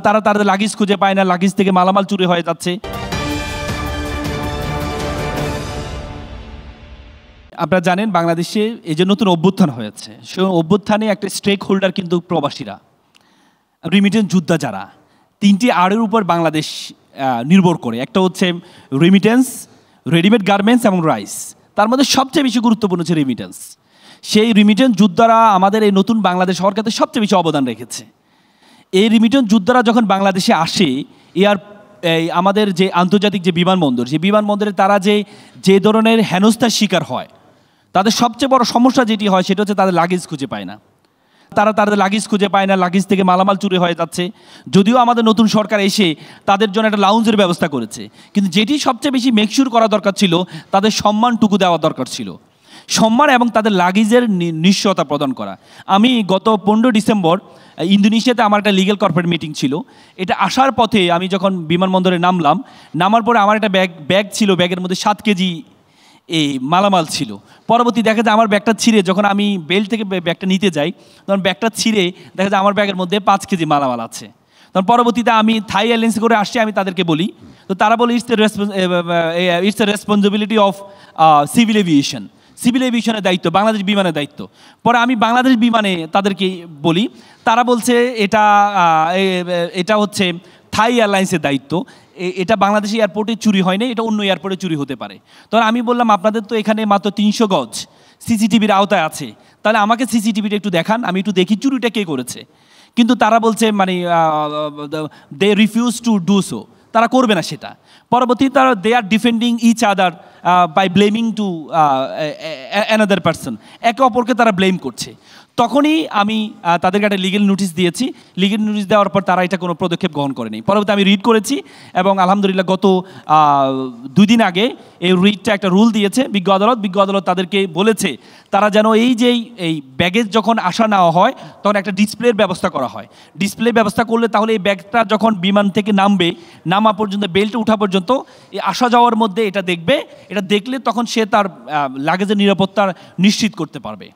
তারা তাদের লাগেজ খুঁজে পায় না, লাগেজ থেকে মালামাল চুরি হয়ে যাচ্ছে। আপনারা জানেন বাংলাদেশে এই যে নতুন অভ্যুত্থান হয়েছে, সেই অভ্যুত্থানে একটা স্টেক হোল্ডার কিন্তু প্রবাসীরা, রিমিটেন্স যোদ্ধা যারা। তিনটি আড়ের উপর বাংলাদেশ নির্ভর করে। একটা হচ্ছে রিমিটেন্স, রেডিমেড গার্মেন্টস এবং রাইস। তার মধ্যে সবচেয়ে বেশি গুরুত্বপূর্ণ হচ্ছে রিমিটেন্স। সেই রিমিটেন্স যোদ্ধারা আমাদের এই নতুন বাংলাদেশ হওয়ার ক্ষেত্রে সবচেয়ে বেশি অবদান রেখেছে। এই রিমিটেন্স যোদ্ধারা যখন বাংলাদেশে আসে, আমাদের যে আন্তর্জাতিক যে বিমানবন্দর, সেই বিমানবন্দরে তারা যে ধরনের হেনস্থার শিকার হয়, তাদের সবচেয়ে বড় সমস্যা যেটি হয় সেটা হচ্ছে তাদের লাগেজ খুঁজে পায় না। তারা তাদের লাগেজ খুঁজে পায় না, লাগেজ থেকে মালামাল চুরি হয়ে যাচ্ছে। যদিও আমাদের নতুন সরকার এসে তাদের জন্য একটা লাউঞ্জের ব্যবস্থা করেছে, কিন্তু যেটি সবচেয়ে বেশি মেকশিওর করা দরকার ছিল, তাদের সম্মানটুকু দেওয়া দরকার ছিল। সম্মান এবং তাদের লাগেজের নিশ্চয়তা প্রদান করা। আমি গত 15 ডিসেম্বর ইন্দোনেশিয়াতে আমার একটা লিগ্যাল কর্পোরেট মিটিং ছিল। এটা আসার পথে আমি যখন বিমানবন্দরে নামার পরে আমার একটা ব্যাগ ছিল, ব্যাগের মধ্যে 7 কেজি এই মালামাল ছিল। পরবর্তী দেখা যায় আমার ব্যাগটা ছিঁড়ে, যখন আমি বেল্ট থেকে ব্যাগটা নিতে যাই, তখন ব্যাগটা ছিঁড়ে দেখা যায় আমার ব্যাগের মধ্যে 5 কেজি মালামাল আছে। তখন পরবর্তীতে আমি থাই এয়ারলাইন্স করে আসছি, আমি তাদেরকে বলি, তো তারা বলে it's a responsibility of civil aviation. Civil এভিয়েশনের দায়িত্ব, বাংলাদেশ বিমানের দায়িত্ব। পরে আমি বাংলাদেশ বিমানে তাদেরকে বলি, তারা বলছে এটা হচ্ছে থাই এয়ারলাইন্সের দায়িত্ব, এটা বাংলাদেশ এয়ারপোর্টে চুরি হয় না, এটা অন্য এয়ারপোর্টে চুরি হতে পারে। তখন আমি বললাম, আপনাদের তো এখানে মাত্র 300 গজ সিসিটিভির আওতায় আছে, তাহলে আমাকে সিসিটিভিটা একটু দেখান, আমি একটু দেখি চুরিটা কে করেছে। কিন্তু তারা বলছে they refuse to do so, তারা করবে না সেটা। পরবর্তীতে they are defending each other by blaming to another person, একে অপরকে তারা ব্লেম করছে। তখনই আমি তাদেরকে একটা লিগেল নোটিশ দিয়েছি। লিগেল নোটিশ দেওয়ার পর তারা এটা কোনো পদক্ষেপ গ্রহণ করেনি। পরবর্তী আমি রিড করেছি এবং আলহামদুলিল্লাহ গত 2 দিন আগে এই রিডটা একটা রুল দিয়েছে বিজ্ঞ আদালত তাদেরকে বলেছে তারা যেন এই ব্যাগেজ যখন আসা নেওয়া হয় তখন একটা ডিসপ্লের ব্যবস্থা করা হয়। ডিসপ্লে ব্যবস্থা করলে তাহলে এই ব্যাগটা যখন বিমান থেকে নামা পর্যন্ত, বেল্টে ওঠা পর্যন্ত এই আসা যাওয়ার মধ্যে এটা দেখবে, এটা দেখলে তখন সে তার লাগেজের নিরাপত্তা নিশ্চিত করতে পারবে।